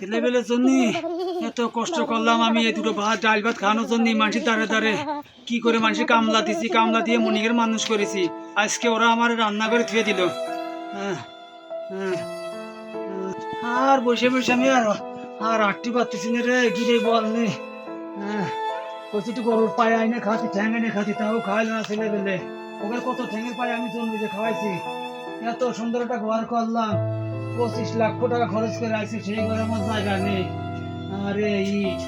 ছেলেবেলের জন্য এত কষ্ট করলাম আমি, এই দুটো ভাত ডাল ভাত খাওয়ানোর জন্য মানুষের দাঁড়ে দাঁড়ে কি করে মানুষের কামলা দিছি, কামলা দিয়ে মনিকের মানুষ করেছি। আজকে ওরা আমার রান্না করে থুয়ে দিল। আর বসে বসে আমি আর আটটি পারতেছি না রে, গিরে বল নে। কচি গরুর পায়ে আইনে খাচ্ছি, ঠ্যাং এনে খাচ্ছি, তাও খাওয়াইলো না ছেলেবেলে। ওকে কত ঠ্যাঙের পায়ে আমি জন্মিতে খাওয়াইছি। এত সুন্দর একটা ঘর করলাম, 25 লাখ টাকা খরচ করে আসছি, সেই ঘরে আমার জায়গা নেই। আরে ইট,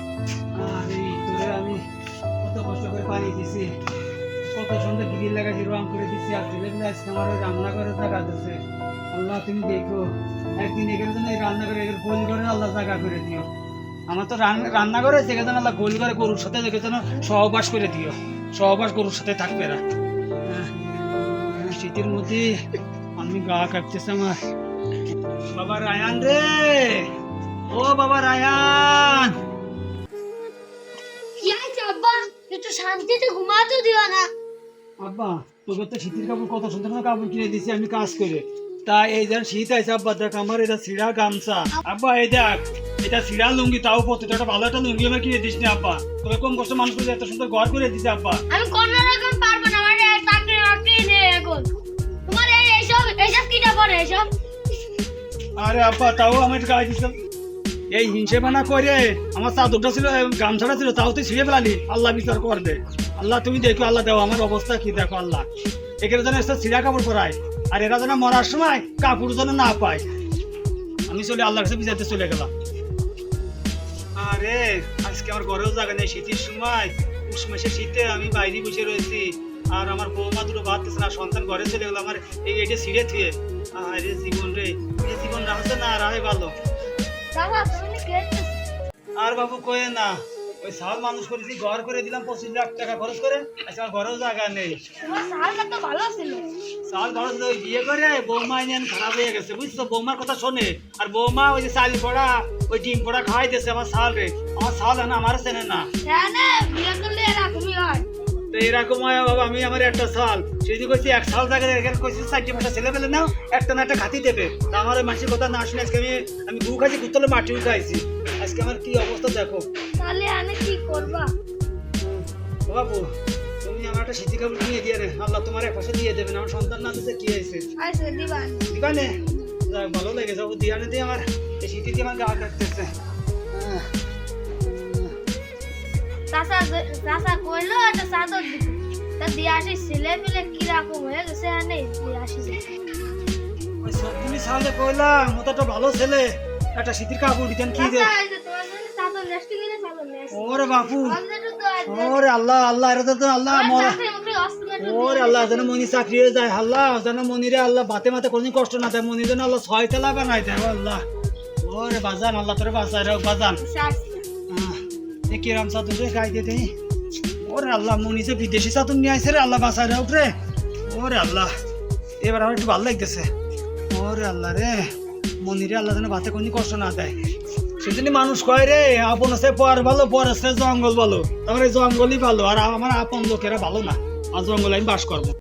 আরে ইট তোরে আমি কত কষ্ট করে পানি দিছি, কত সুন্দর গ্রিল লাগাইছি, রং করে দিচ্ছি। আর ছেলেগুলো আজকে আমার ওই রান্না করে জায়গা দিচ্ছে। আল্লাহ তুমি দেখো, একদিন এখানে জন্য এই রান্না করে এখানে গোল করে আল্লাহ জায়গা করে দিও। আমার তো রান্না করে সেখানে আল্লাহ গোল করে গরুর সাথে যেন সহবাস করে দিও, সহবাস গরুর সাথে থাকবে না। শীতের মধ্যে আমি গা কাঁপতেছে আমার। বাবা রায়ান রে, ও বাবা রায়ান। আব্বা একটু শান্তিতে ঘুমাতে দিও না। আব্বা তোকে তো শীতের কাপড় কত সুন্দর কাপড় কিনে দিছি আমি কাজ করে, তা এই যেন শীত আছে আব্বা, দেখ আমার এটা ছিঁড়া গামছা। আব্বা এই দেখ এটা ছিঁড়া লুঙ্গি, তাও পড়তে একটা ভালো একটা লুঙ্গি আমার কিনে দিস না আব্বা। তোকে কম কষ্ট মানুষ করে এত সুন্দর ঘর করে দিছে আব্বা। আমি কোন রকম পারবো না, আমার চাকরি নেই এখন। তোমার এইসব কিটা পড়ে এইসব। আরে আব্বা তাও আমি একটু গায়ে দিছিলাম, এই হিংসে বানা করে আমার চাদরটা ছিল, গামছাটা ছিল, তাও তুই ছিঁড়ে ফেলালি। আল্লাহ বিচার করবে, আল্লাহ তুমি দেখো, আল্লাহ দেও আমার অবস্থা কি দেখো। আল্লাহ এখানে যেন এসে ছিঁড়া কাপড় পরায়, আর এরা যেন মরার সময় কাপড় যেন না পায়। আমি চলে আল্লাহর কাছে বিচারতে চলে গেলাম। আরে আজকে আমার ঘরেও জায়গা নেই, শীতের সময় পুষ মাসে শীতে আমি বাইরে বসে রয়েছি, আর আমার বৌমা দুটো ভাবতেছে না, সন্তান ঘরে চলে গেলো আমার এইটা ছিঁড়ে থুয়ে। আরে জীবন রে, এই জীবন রাখছে না আর ভালো। আর বাবু কয়ে না, ওই সাল মানুষ করেছি, ঘর করে দিলাম 25 লাখ টাকা খরচ করে, আজকে আমার ঘরেও জায়গা নেই। সাল ভালো ছিল, ওই বিয়ে করে বৌমা এনে খারাপ হয়ে গেছে বুঝছো। বৌমার কথা শোনে, আর বৌমা ওই যে চালি পড়া ওই ডিম পড়া খাওয়াই দিয়েছে আমার সাল রে। আমার সাল না আমার চেনে না, তো এরকম হয় বাবা। আমি আমার একটা সাল সেই কইছি, এক সাল জায়গায় এখানে কইছি 4-5টা ছেলে পেলে নাও, একটা না একটা খাতি দেবে। তা আমার ওই মাসির কথা না শুনে আজকে আমি গু খাইছি, গুতলে মাটিও খাইছি। আজকে আমার কি অবস্থা দেখো। তাহলে আমি কি করবা বাবু, তুমি আমার একটা শীতি কাপড় কিনে দিয়ে রে, আল্লাহ তোমার এক পাশে দিয়ে দেবেন। আমার সন্তান না দিতে কি হয়েছে, দিবানে ভালো লেগেছে বাবু, দিয়ানে দিয়ে আমার এই শীতি দিয়ে আমার গা কাটতেছে। চাচা কইলো একটা চাদর দিতে, তা দিয়ে আসি ছেলে পেলে কিরকম হয়ে গেছে। দিয়ে আসি ওই সব তুমি সালে কইলাম ও তো একটা ভালো ছেলে, একটা শীতের কাপড় দিতেন কি দে। ওরে বাপু, ওরে আল্লাহ আল্লাহ, এটা তো আল্লাহ ওরে আল্লাহ যেন মনি চাকরি হয়ে যায়। আল্লাহ যেন মনিরে আল্লাহ বাতে মাতে কোনদিন কষ্ট না দেয়, মনি যেন আল্লাহ 6 তলা বানাই দেয়। আল্লাহ ওরে বাজান, আল্লাহ তোরে বাঁচায় রে বাজান। কিরাম চাদর রে গাই দিয়ে দেই। ওরে আল্লাহ মনি যে বিদেশি চাদর নিয়ে আসছে রে, আল্লাহ বাঁচায় রে উঠরে। ওরে আল্লাহ এবার আমার একটু ভালো লাগতেছে। ওরে আল্লাহ রে, মনিরে আল্লাহ যেন বাতে কোনদিন কষ্ট না দেয়। সেজন্য মানুষ কয় রে, আপন আছে পর ভালো, পর আছে জঙ্গল ভালো। তারপরে জঙ্গলই ভালো, আর আমার আপন লোকেরা ভালো না, আর জঙ্গলে আমি বাস করবো।